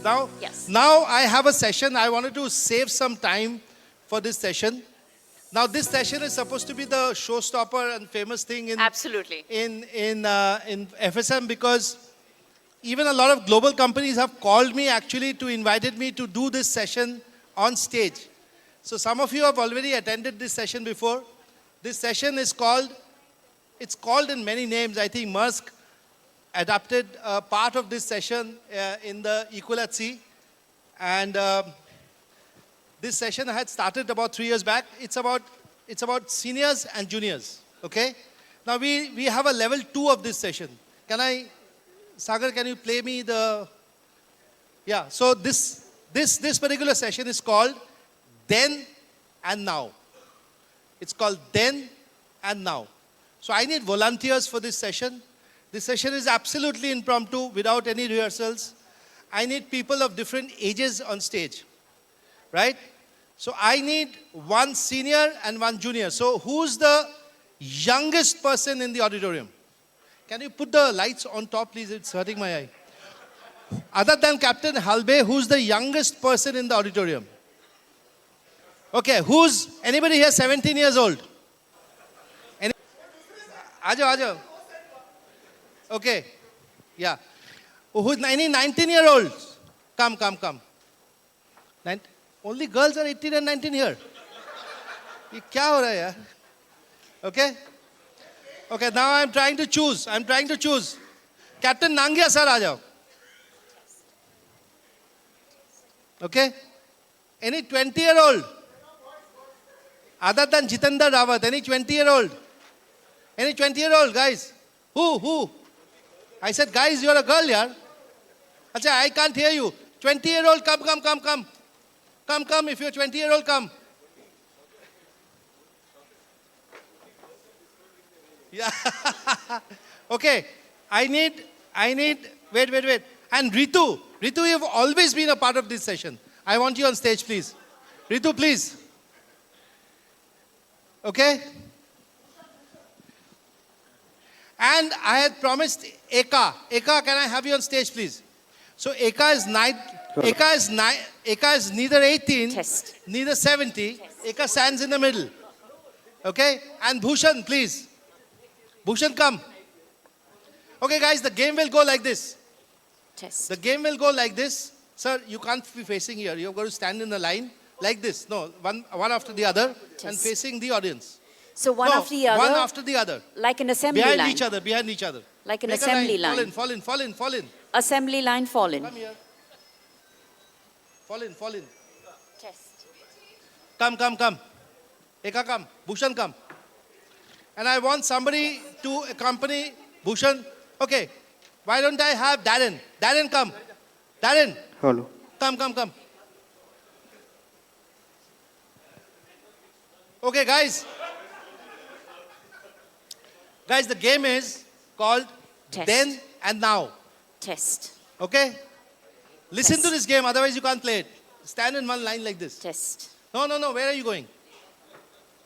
Now, Yes. now I have a session. I wanted to save some time for this session. Now, this session is supposed to be the showstopper and famous thing in Absolutely. in FSM because even a lot of global companies have called me actually to invited me to do this session on stage. So some of you have already attended this session before. This session is called, it's called in many names. I think Maersk adapted part of this session in the Equal at Sea. And this session had started about 3 years back. It's about seniors and juniors, okay? Now we have a level 2 of this session. Sagar, can you play me the, yeah, so this particular session is called Then and Now. It's called Then and Now. So I need volunteers for this session. This session is absolutely impromptu, without any rehearsals. I need people of different ages on stage, right? So I need one senior and one junior. So who's the youngest person in the auditorium? Can you put the lights on top, please? It's hurting my eye. Other than Captain Halbe, who's the youngest person in the auditorium? Okay, anybody here 17 years old? Ajo. Okay, yeah. Any 19-year-olds? Come. Only girls are 18 and 19 here. ये क्या हो रहा है यार? Okay? Okay, now I'm trying to choose. Captain Nangia sir, आ जाओ. Okay? Any 20-year-old? Other than Jitendra Rawat, any 20-year-old? Any 20-year-old, guys? Who? I said, guys, you're a girl, yaar. Acha, I can't hear you. 20-year-old, come. Come, if you're 20-year-old, come. Yeah. Okay, I need, wait. And Ritu, you've always been a part of this session. I want you on stage, please. Ritu, please. Okay? And I had promised Eka. Eka, can I have you on stage, please? So Eka is neither 18, Test. neither 70. Eka stands in the middle. Okay? And Bhushan, please. Bhushan, come. Okay, guys, the game will go like this. Test. The game will go like this. Sir, you can't be facing here. You're going to stand in a line like this. No, one after the other and Test. facing the audience. So one after the other. One after the other. Like an assembly Behind line. each other. Like an Make a assembly line. Fall in. Assembly line fall in. Come here. Fall in. Test. Come. Eka, come. Bhushan, come. And I want somebody to accompany Bhushan. Okay. Why don't I have Darren? Darren, come. Darren. Hello. Come. Okay, guys. Guys, the game is called Test. Then and Now. Test. Okay? Listen Test. to this game, otherwise you can't play it. Stand in one line like this. Test. No. Where are you going?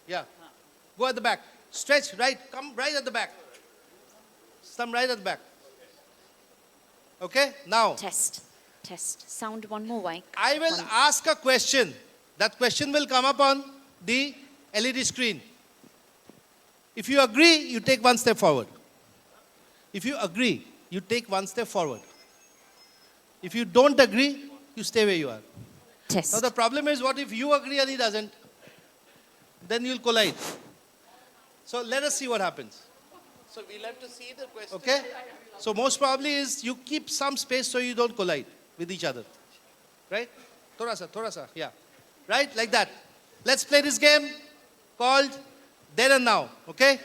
Yeah. Go at the back. Stretch, right. Come right at the back. Some right at the back. Okay? Now, Test. Sound one more mic. I will ask a question. That question will come up on the LED screen. If you agree, you take one step forward. If you agree, you take one step forward. If you don't agree, you stay where you are. Test. Now the problem is, what if you agree and he doesn't? Then you'll collide. So let us see what happens. So we'll have to see the question. Okay? So most probably is you keep some space so you don't collide with each other. Right? Thoda sa, yeah. Right? Like that. Let's play this game called Then and Now. Okay?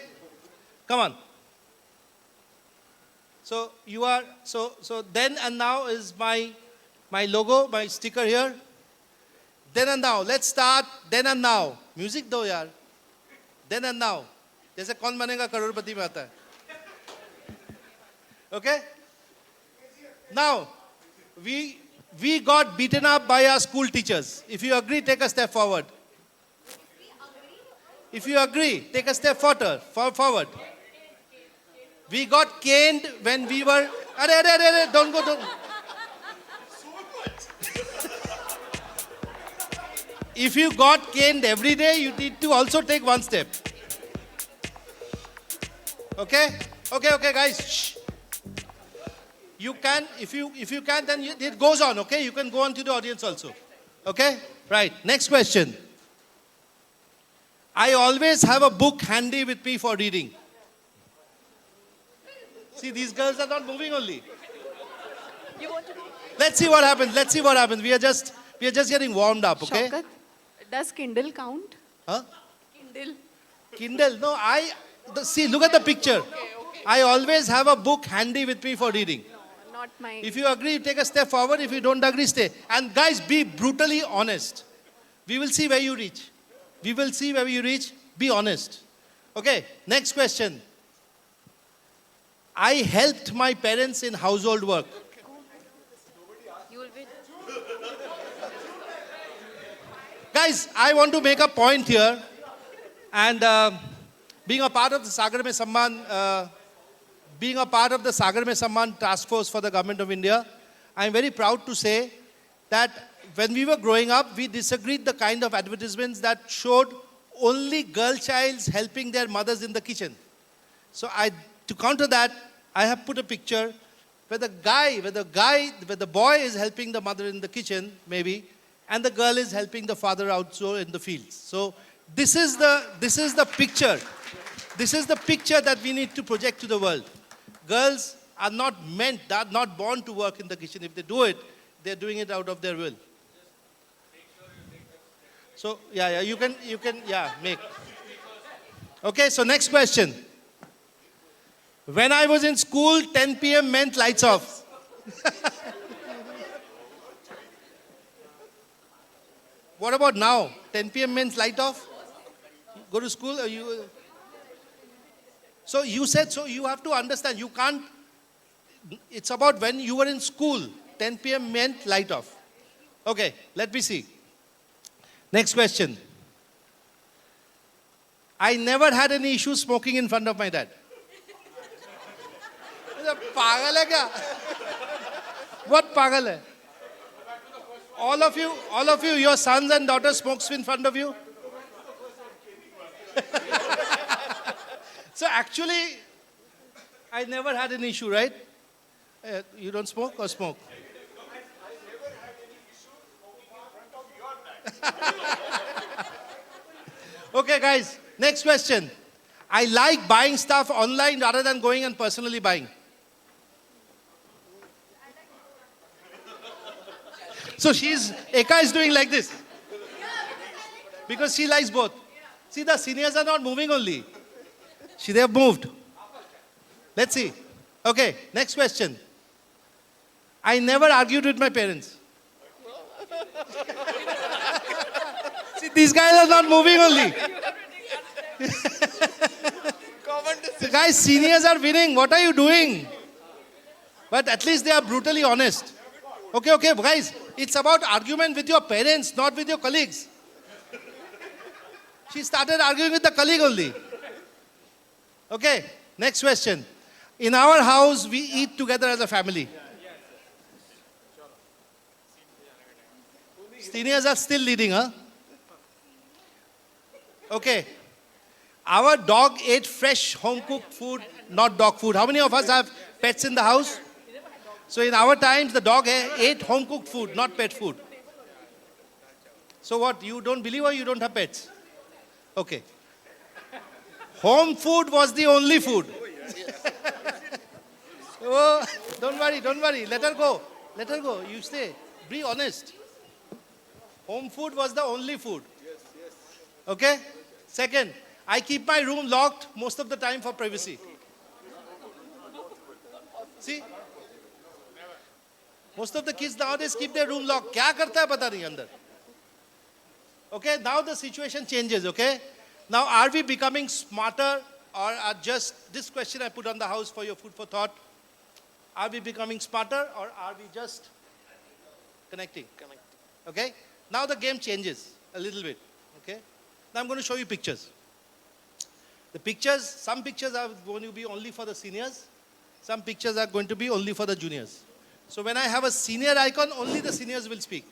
Come on. So Then and Now is my logo, my sticker here. Then and Now. Let's start Then and Now. Music do yaar. Then and Now. जैसे कौन बनेगा करोड़पति में आता है. Okay? Now, we got beaten up by our school teachers. If you agree, take a step forward. If you agree, take a step forward. We got caned when we were... Don't go. If you got caned every day, you need to also take one step. Okay? Okay, guys. Shh. You can, if you can, then it goes on, okay? You can go on to the audience also. Okay? Right. Next question. I always have a book handy with me for reading. See, these girls are not moving only. Let's see what happens. We are just getting warmed up, okay? Shaukat, does Kindle count? Huh? Kindle. Kindle. No, see, look at the picture. I always have a book handy with me for reading. No, not mine. If you agree, take a step forward. If you don't agree, stay. And guys, be brutally honest. We will see where you reach. Be honest. Okay, next question. I helped my parents in household work. You will win. Guys, I want to make a point here. And being a part of the Sagar Mein Samman task force for the government of India, I'm very proud to say that when we were growing up, we disagreed the kind of advertisements that showed only girl childs helping their mothers in the kitchen. So to counter that, I have put a picture where the boy is helping the mother in the kitchen, maybe, and the girl is helping the father out in the fields. So this is the picture. This is the picture that we need to project to the world. Girls are not born to work in the kitchen. If they do it, they're doing it out of their will. So, you can, make. Okay, so next question. When I was in school, 10 p.m. meant lights off. What about now? 10 p.m. means light off? Go to school? So you said, so you have to understand, you can't, it's about when you were in school, 10 p.m. meant light off. Okay, let me see. Next question. I never had any issue smoking in front of my dad. पागल है क्या? What पागल है? All of you, your sons and daughters smokes in front of you? So actually, I never had an issue, right? You don't smoke or smoke? Okay, guys, next question. I like buying stuff online rather than going and personally buying. So Eka is doing like this. Because she likes both. See, the seniors are not moving only. They have moved. Let's see. Okay, next question. I never argued with my parents. See, these guys are not moving only. So guys, seniors are winning. What are you doing? But at least they are brutally honest. Okay, guys. It's about argument with your parents, not with your colleagues. She started arguing with the colleague only. Okay, next question. In our house, we eat together as a family. Seniors are still leading, huh? Okay. Our dog ate fresh home-cooked food, not dog food. How many of us have pets in the house? So in our times, the dog ate home-cooked food, not pet food. So what, you don't believe or you don't have pets? Okay. Home food was the only food. Oh, don't worry. Let her go. You stay. Be honest. Home food was the only food. Okay? Second, I keep my room locked most of the time for privacy. See? Most of the kids nowadays keep their room locked. Kya karta hai pata nahi andar. Okay, now the situation changes, okay? Now, are we becoming smarter or are just, this question I put on the house for your food for thought. Are we becoming smarter or are we just connecting? Okay? Now the game changes a little bit, okay? Now I'm going to show you pictures. The pictures, some pictures are going to be only for the seniors. Some pictures are going to be only for the juniors. So when I have a senior icon, only the seniors will speak.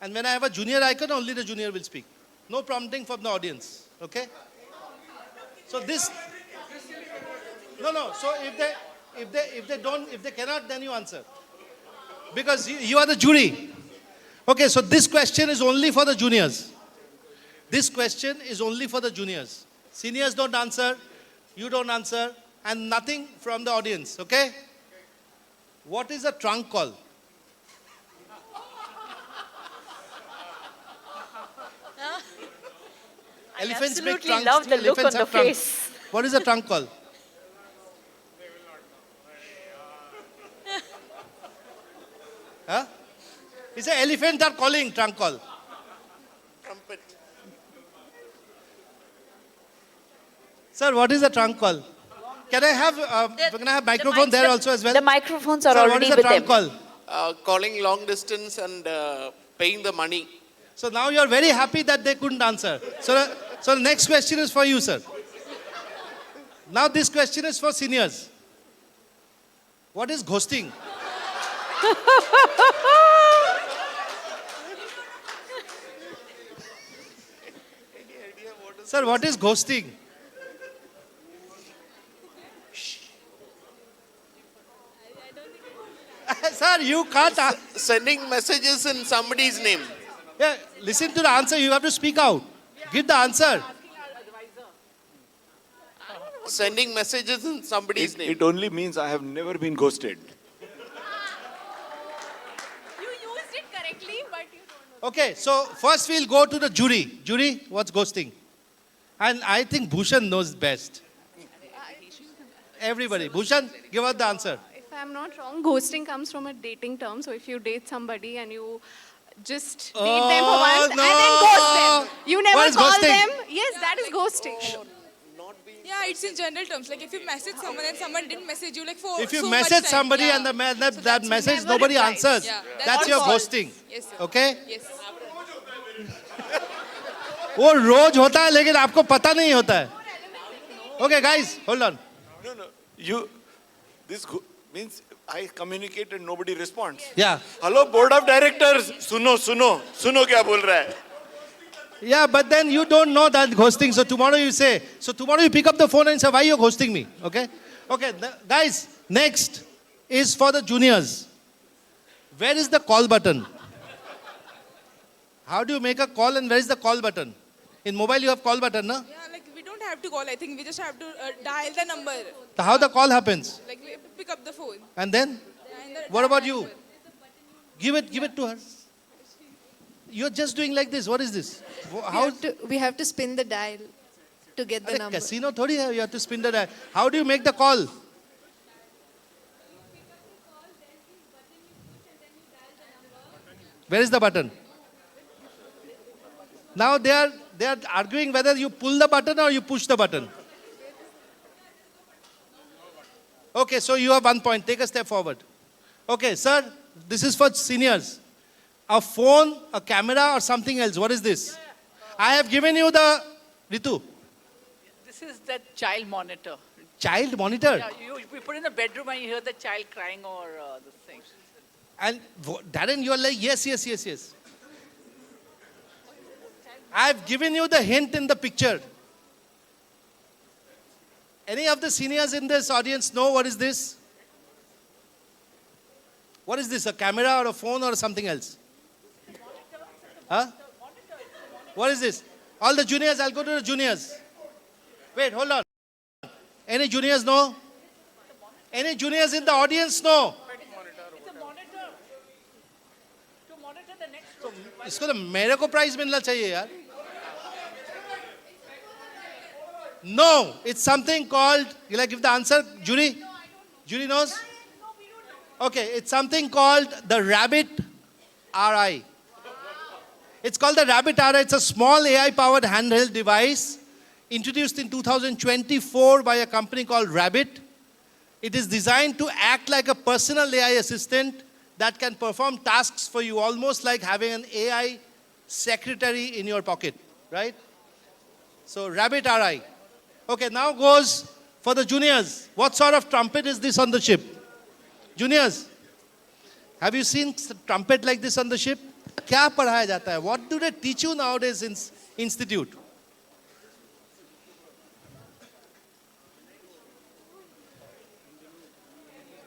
And when I have a junior icon, only the junior will speak. No prompting from the audience. Okay? So this. No. So if they cannot, then you answer. Because you are the jury. Okay, so this question is only for the juniors. This question is only for the juniors. Seniors don't answer, you don't answer, and nothing from the audience, okay? What is a trunk call? Elephants make absolutely trunks love too. the look Elephants on have the trunks. face. What is a trunk call? Huh? He said elephants are calling trunk call. Trumpet. Sir, what is a trunk call? Can I have microphone there also as well? The microphones are Sir, what already is a with trunk them. call? Calling long distance and paying the money. So now you are very happy that they couldn't answer. So the next question is for you, sir. Now this question is for seniors. What is ghosting? Sir, what is ghosting? Sir, you can't. Sending messages in somebody's name. Yeah, listen to the answer. You have to speak out. Give the answer. Sending messages in somebody's name. It only means I have never been ghosted. You used it correctly, but you don't know. Okay, so first we'll go to the jury. Jury, what's ghosting? And I think Bhushan knows best. Everybody. Bhushan, give us the answer. If I'm not wrong, ghosting comes from a dating term. So if you date somebody and you just date them for once and then ghost them. You never What is call ghosting? them. Yes, that is ghosting. Yeah, it's in general terms. Like if you message someone and someone didn't message you like for If you so much message time, somebody yeah. and that that's message never nobody replies. answers, Yeah, that's your called. ghosting. Yes, sir. Okay? Yes. वो रोज होता है लेकिन आपको पता नहीं होता है. Okay, guys, hold on. No. Means I communicate and nobody responds. Yeah. Hello, board of directors. Suno क्या बोल रहा है? Yeah, but then you don't know that ghosting. So tomorrow you pick up the phone and say, why you ghosting me? Okay? Okay, guys, next is for the juniors. Where is the call button? How do you make a call and where is the call button? In mobile you have call button, no? Yeah, like we don't have to call. I think we just have to dial the number. So how the call happens? Like we pick up the phone. And then? And the What about you? Give it to her. You're just doing like this. What is this? How? We have to spin the dial to get the अरे number. casino थोड़ी है. You have to spin the dial. How do you make the call? Where is the button? Now they are arguing whether you pull the button or you push the button. Okay, so you have 1 point. Take a step forward. Okay, sir, this is for seniors. A phone, a camera, or something else. What is this? I have given you the Ritu. This is the child monitor. Child monitor. Yeah, we put in the bedroom and you hear the child crying or this thing. And Darren, you are like, yes. I have given you the hint in the picture. Any of the seniors in this audience know what is this? What is this? A camera or a phone or something else? Huh? What is this? All the juniors, I'll go to the juniors. Wait, hold on. Any juniors know? Any juniors in the audience know? It's a monitor. To monitor the next room. इसको तो मेरे को prize मिलना चाहिए यार. No, it's something called, you like give the answer, jury? Jury knows? Okay, it's something called the Rabbit RI. It's called the Rabbit RI. It's a small AI-powered handheld device introduced in 2024 by a company called Rabbit. It is designed to act like a personal AI assistant that can perform tasks for you, almost like having an AI secretary in your pocket, right? So Rabbit RI. Okay, now goes for the juniors. What sort of trumpet is this on the chip? Juniors, Have you seen trumpet like this on the ship? क्या पढ़ाया जाता है? What do they teach you nowadays in institute?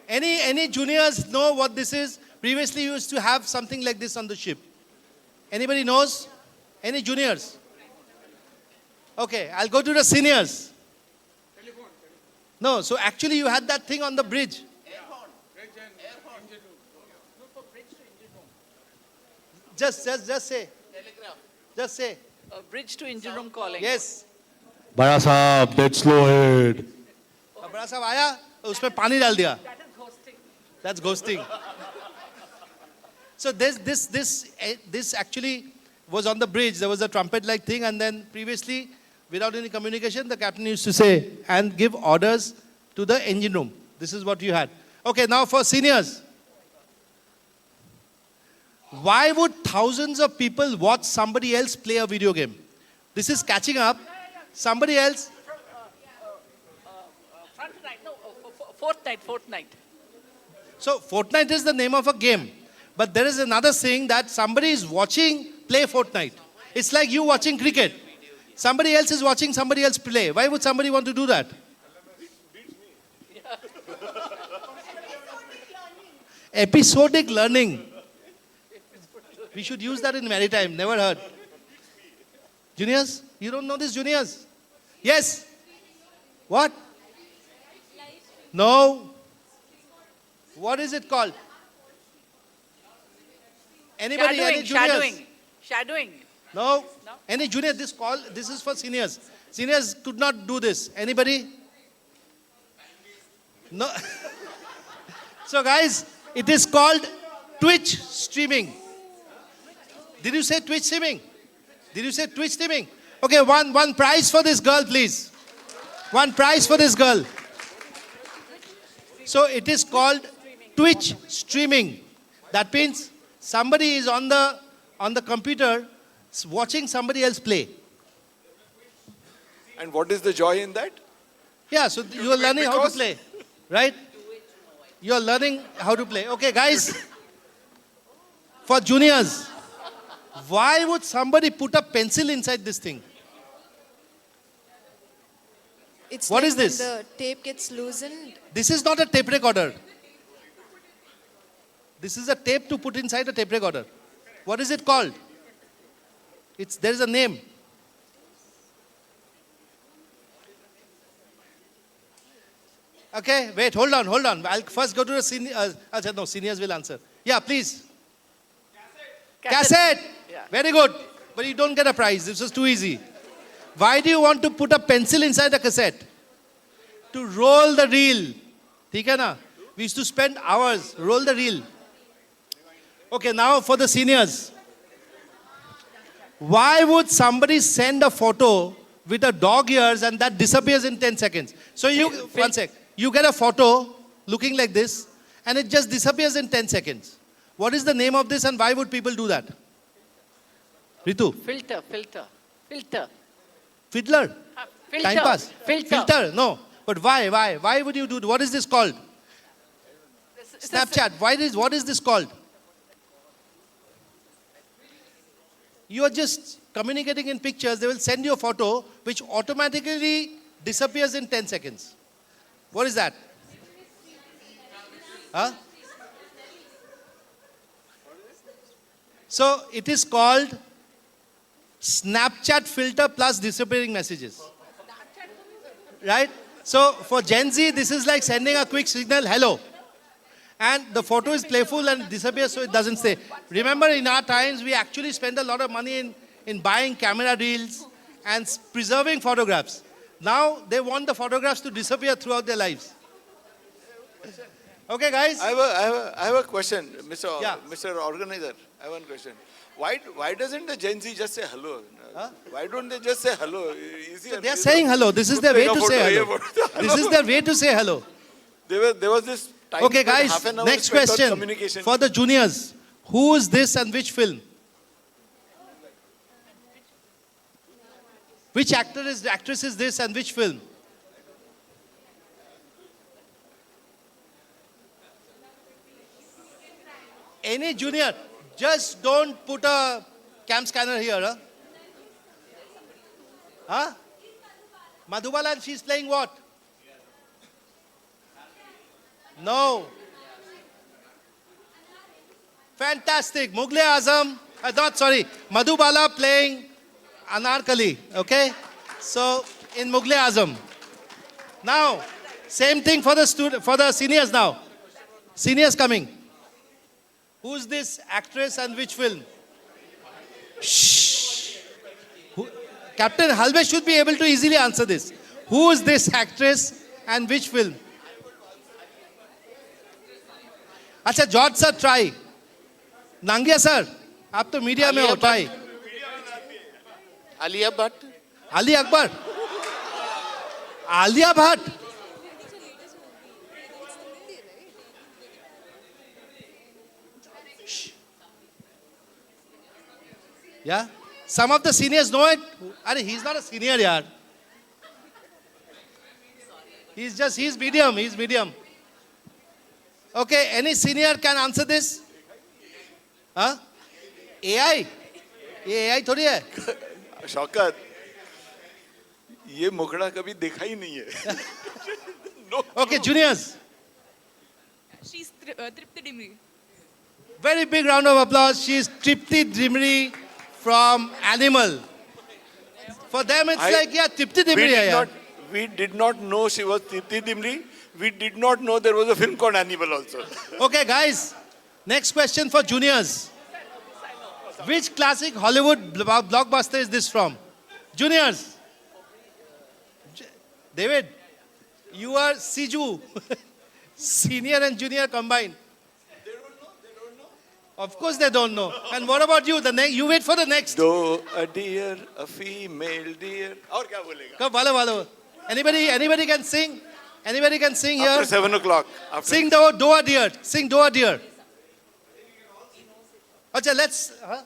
Any juniors know what this is? Previously you used to have something like this on the ship. Anybody knows? Any juniors? Okay, I'll go to the seniors. No, so actually you had that thing on the bridge. Just say. Just say. Bridge to engine room calling. Yes. बड़ा साहब, dead slow head. अब बड़ा साहब आया, उसमें पानी डाल दिया. That is ghosting. That's ghosting. So this actually was on the bridge. There was a trumpet-like thing, and then previously, without any communication, the captain used to say and give orders to the engine room. This is what you had. Okay, now for seniors. Why would thousands of people watch somebody else play a video game? This is catching up. Somebody else. Front night, no, fortnight. So Fortnite is the name of a game. But there is another thing that somebody is watching play Fortnite. It's like you watching cricket. Somebody else is watching somebody else play. Why would somebody want to do that? Episodic learning. We should use that in maritime. Never heard. Juniors? You don't know this, juniors? Yes? What? No. What is it called? Anybody? Any juniors? Shadowing. No? No? Any junior? This is for seniors. Seniors could not do this. Anybody? No. So guys, it is called Twitch streaming. Did you say Twitch streaming? Did you say Twitch streaming? Okay, one prize for this girl, please. One prize for this girl. So it is called Twitch streaming. That means somebody is on the computer watching somebody else play. And what is the joy in that? Yeah, so you are learning how to Because- play, right? You are learning how to play. Okay, guys, for juniors, why would somebody put a pencil inside this thing? It's What like is this? when the tape gets loosened. This is not a tape recorder. This is a tape to put inside a tape recorder. What is it called? There is a name. Okay, wait, hold on. I'll first go to the senior. No, seniors will answer. Yeah, please. Cassette. Yeah. Very good. But you don't get a prize. This is too easy. Why do you want to put a pencil inside a cassette? To roll the reel. ठीक है ना? We used to spend hours, roll the reel. Okay, now for the seniors. Why would somebody send a photo with a dog ears and that disappears in 10 seconds? So one sec. You get a photo looking like this and it just disappears in 10 seconds. What is the name of this and why would people do that? Ritu? Filter. Fiddler? Filter. Time pass? Filter. No. But why? Why would you do? What is this called? Snapchat. What is this called? You are just communicating in pictures. They will send you a photo which automatically disappears in 10 seconds. What is that? Huh? So it is called Snapchat filter plus disappearing messages. Right? So for Gen Z, this is like sending a quick signal, hello. And the photo is playful and disappears so it doesn't stay. Remember in our times, we actually spent a lot of money in buying camera reels and preserving photographs. Now they want the photographs to disappear throughout their lives. Okay, guys? I have a question, Mr. Yeah. Mr. Organizer. I have one question. Why doesn't the Gen Z just say hello? Huh? Why don't they just say hello? Easier. They are saying hello. This is their way to say hello. This is their way to say hello. There was this time. Okay, spent, guys, half an hour next spent on question communication. for the juniors. Who is this and which film? Which actress is this and which film? Any junior, just don't put a cam scanner here, huh? Huh? Madhubala, and she's playing what? No. Fantastic. Mughal Azam, Madhubala playing Anarkali, okay? So, in Mughal Azam. Now, same thing for the seniors now. Seniors coming. Who's this actress and which film? Shh. Captain Halve should be able to easily answer this. Who is this actress and which film? अच्छा, George sir, try. Nangia sir, आप तो media में हो, try. Alia Bhatt. Ali Akbar. Alia Bhatt. Shh. Yeah? Some of the seniors know it. He's not a senior, yaar. He's medium. Okay, any senior can answer this? Huh? AI? ये AI थोड़ी है. शौकत, ये मुखड़ा कभी देखा ही नहीं है. No. Okay, juniors. She's Tripti Dimri. Very big round of applause. She's Tripti Dimri from Animal. For them, it's like, yeah, Tripti Dimri hai yaar. We did not know she was Tripti Dimri. We did not know there was a film called Animal also. Okay, guys. Next question for juniors. Which classic Hollywood blockbuster is this from? Juniors. David, you are Siju. Senior and junior combined. They don't know. Of course they don't know. And what about you? You wait for the next. Though a deer, a female deer. और क्या बोलेगा? Come, walo. Anybody can sing? Anybody can sing here? After 7 o'clock. Sing Do a Deer. Sing Do a Deer. Okay, let's. Huh?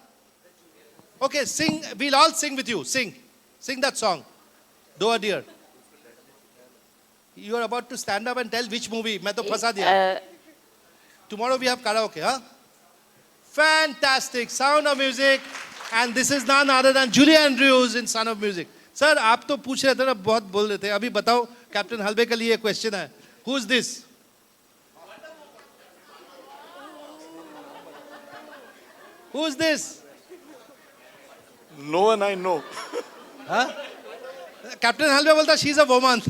Okay, sing. We'll all sing with you. Sing that song. Do a Deer. You are about to stand up and tell which movie. मैं तो फंसा दिया. Tomorrow we have karaoke, huh? Fantastic. Sound of Music. And this is none other than Julie Andrews in Sound of Music. Sir, आप तो पूछ रहे थे ना, बहुत बोल रहे थे. अभी बताओ, कैप्टन हलवे के लिए क्वेश्चन है. Who is this? Who is this? No one I know. Huh? Captain Halve बोलता, she's a woman.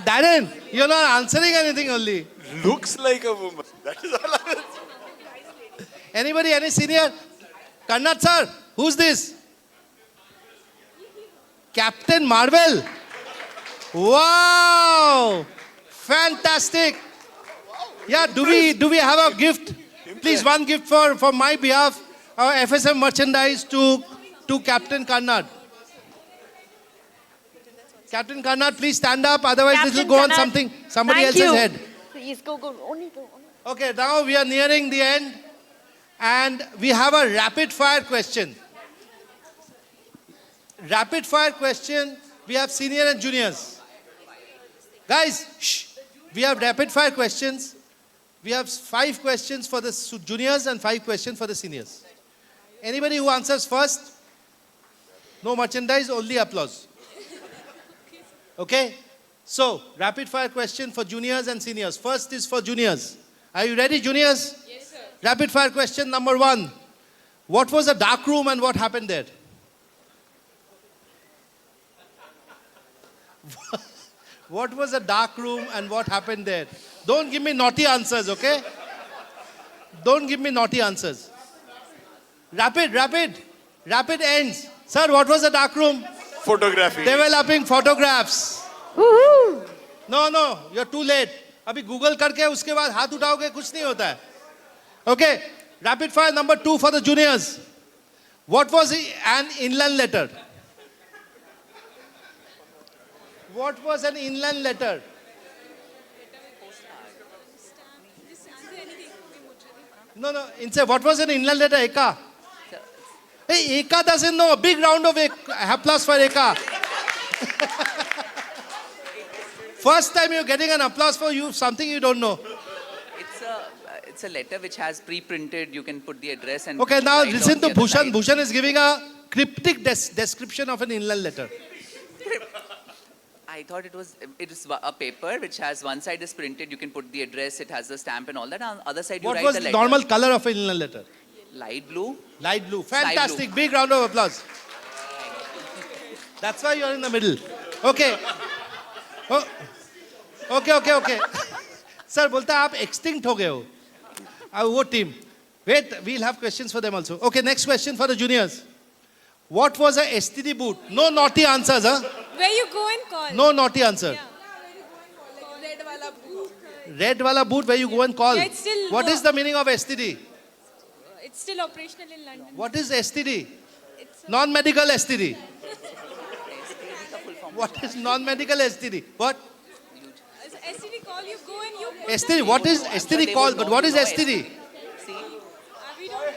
Darren, you're not answering anything only. Looks like a woman. That is all I was. Anybody, any senior? Kannad sir, who's this? Captain Marvel. Wow! Fantastic. Yeah, do we have a gift? Please, one gift for my behalf, our FSM merchandise to Captain Kannad. Captain Kannad, please stand up, otherwise this will go on somebody else's head. Please go. Only go. Okay, now we are nearing the end and we have a rapid fire question. Rapid fire question, we have senior and juniors. Guys, shh. We have rapid fire questions. We have 5 questions for the juniors and 5 questions for the seniors. Anybody who answers first, no merchandise, only applause. Okay? So, rapid fire question for juniors and seniors. First is for juniors. Are you ready, juniors? Yes, sir. Rapid fire question number 1. What was a dark room and what happened there? What was a dark room and what happened there? Don't give me naughty answers, okay? Don't give me naughty answers. Rapid ends. Sir, what was a dark room? Photography. Developing photographs. No, you're too late. अभी Google करके उसके बाद हाथ उठाओगे कुछ नहीं होता है. Okay, rapid fire number 2 for the juniors. What was an inland letter? What was an inland letter? No. Instead, what was an inland letter? Eka. Hey, Eka doesn't know. A big round of applause for Eka. First time you're getting an applause for you, something you don't know. It's It's a letter which has pre-printed. You can put the address and. Okay, now write listen on to the other Bhushan. side. Bhushan is giving a cryptic description of an inland letter. I thought it was a paper which has one side is printed. You can put the address. It has the stamp and all that. On the other side, you What write was the the letter. normal color of an inland letter? Light blue. Light blue. Sky blue. Fantastic. Big round of applause. That's why you're in the middle. Okay. Oh. Okay. Sir, बोलता आप extinct हो गए हो. वो team. Wait, we'll have questions for them also. Okay, next question for the juniors. What was a STD boot? No naughty answers, huh? Where you go and call. No naughty answer. Red wala boot. Red wala boot where you go and call. Yeah, it's still What is the meaning of STD? It's still operational in London. What is STD? It's Non-medical STD. What is non-medical STD? What? STD call, you go and you put STD. What is STD They call? would But know, what you is know STD? See? we don't.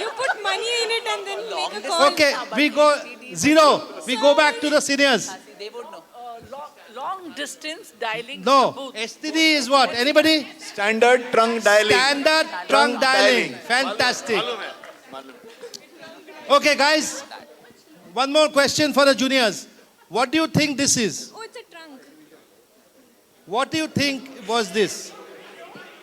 You put money in it and then Long make a call. Okay, we go zero. We go back to the seniors. See, they would know. Long distance dialing No, booth. STD is what? Anybody? Standard trunk dialing. Standard trunk dialing. Fantastic. Okay, guys. One more question for the juniors. What do you think this is? Oh, it's a trunk. What do you think was this?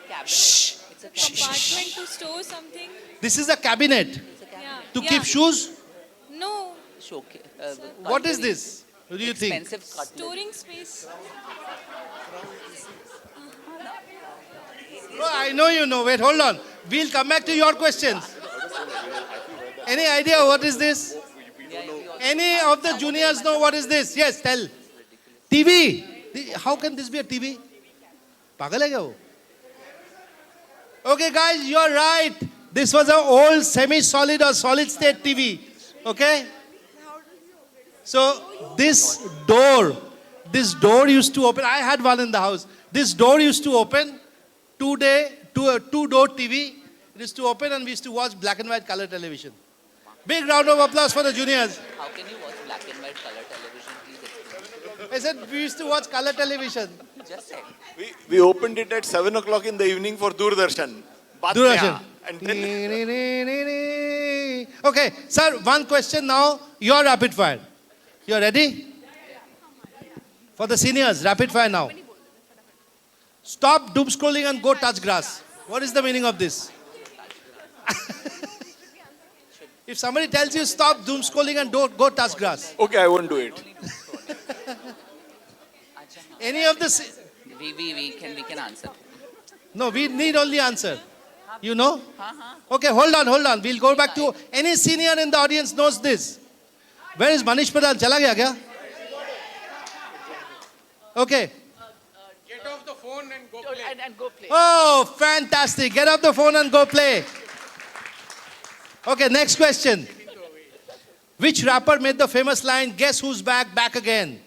Cabinet. Shh. It's a Compartment to store something. This is a cabinet Yeah. to yeah. keep shoes. No. showcase. What is this? What do you think? Expensive cutlery. Storing space. Oh, I know you know. Wait, hold on. We'll come back to your questions. Any idea what is this? Any of the juniors know what is this? Yes, tell. TV. How can this be a TV? पागल है क्या वो? Okay, guys, you're right. This was an old semi-solid or solid-state TV. Okay? So this door used to open. I had one in the house. This door used to open. Two-door TV. It used to open and we used to watch black and white color television. Big round of applause for the juniors. How can you watch black and white color television? Please explain. I said we used to watch color television. Just said. We opened it at 7 o'clock in the evening for Doordarshan. Doordarshan. And then Okay, sir, one question now. Your rapid fire. You are ready? For the seniors, rapid fire now. Stop doom scrolling and go touch grass. What is the meaning of this? If somebody tells you stop doom scrolling and don't go touch grass, okay, I won't do it. any of the We can answer. no, we need only answer. You know? Okay, hold on. We'll go back to any senior in the audience knows this. Where is Manish Pradhan? Chala gaya kya? Okay. Get off the phone and go play. And go play. Oh, fantastic. Get off the phone and go play. Okay, next question. Which rapper made the famous line, "Guess who's back, back again"?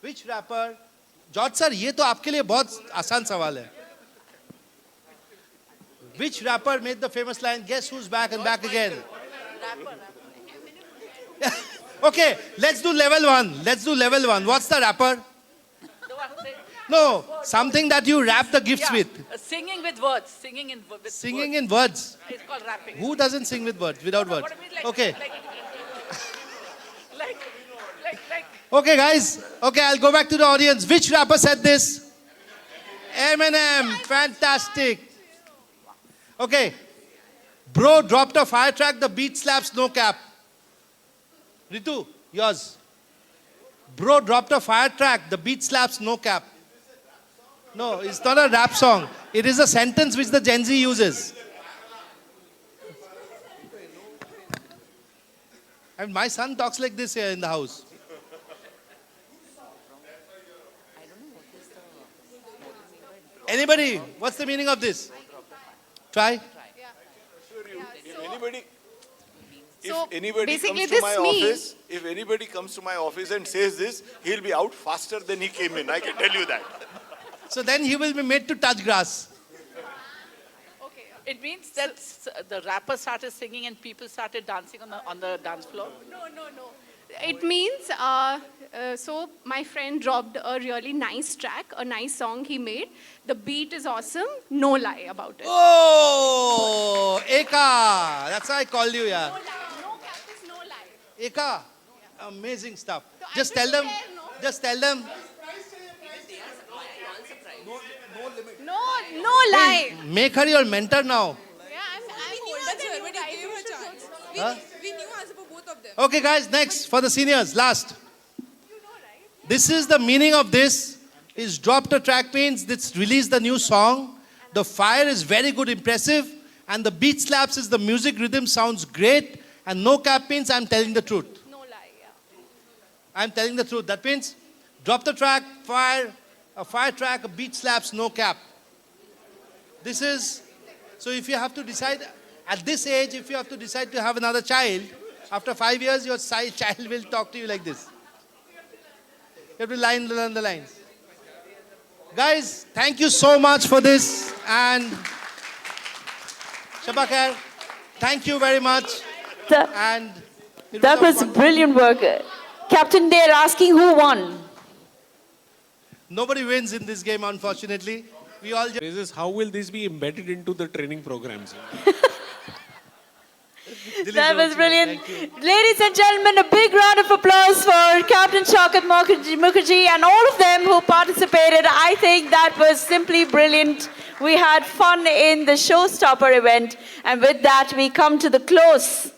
Which rapper? George sir, ये तो आपके लिए बहुत आसान सवाल है. Which rapper made the famous line, "Guess who's back and back again"? Okay, let's do level one. What's the rapper? The one who said, No, something that you wrap the gifts with. singing with words. Singing with Singing words. in words. It's called rapping. Who doesn't sing with words, without words? What I mean, like, Okay. Like, Okay, guys. Okay, I'll go back to the audience. Which rapper said this? Eminem. Fantastic. Okay. Bro dropped a fire track, the beat slaps, no cap. Ritu, yours. Bro dropped a fire track, the beat slaps, no cap. No, it's not a rap song. It is a sentence which the Gen Z uses. And my son talks like this here in the house. Anybody? What's the meaning of this? Try. So, If anybody basically comes to this my means- office, if anybody comes to my office and says this, he'll be out faster than he came in. I can tell you that. So then he will be made to touch grass. it means that the rapper started singing and people started dancing on the dance floor. No. It means So my friend dropped a really nice track, a nice song he made. The beat is awesome, no lie about it. Oh, Eka. That's why I called you, yeah. No lie, no cap is no lie. Eka. Amazing stuff. So I Just will tell them. share, no? Just tell them. No lie. Make her your mentor now. Yeah, I'm We older knew than her, you but guys. he gave You her should chance. Huh? We knew answer for both of them. Okay, guys, next for the seniors, last. This is the meaning of this. Is dropped a track means it's released the new song. The fire is very good, impressive, and the beat slaps is the music rhythm sounds great. And no cap means I'm telling the truth. No lie, yeah. I'm telling the truth. That means drop the track, fire, a fire track, a beat slaps, no cap. This is, so if you have to decide, at this age, if you have to decide to have another child, after 5 years, your child will talk to you like this. You have to learn the lines. Guys, thank you so much for this. And Shabakar, thank you very much. And it That a was fun- brilliant work. Captain, they're asking who won. Nobody wins in this game, unfortunately. We all just Is how will this be embedded into the training programs? That was brilliant. Thank you. Ladies and gentlemen, a big round of applause for Captain Shaukat Mukherjee and all of them who participated. I think that was simply brilliant. We had fun in the showstopper event. And with that, we come to the close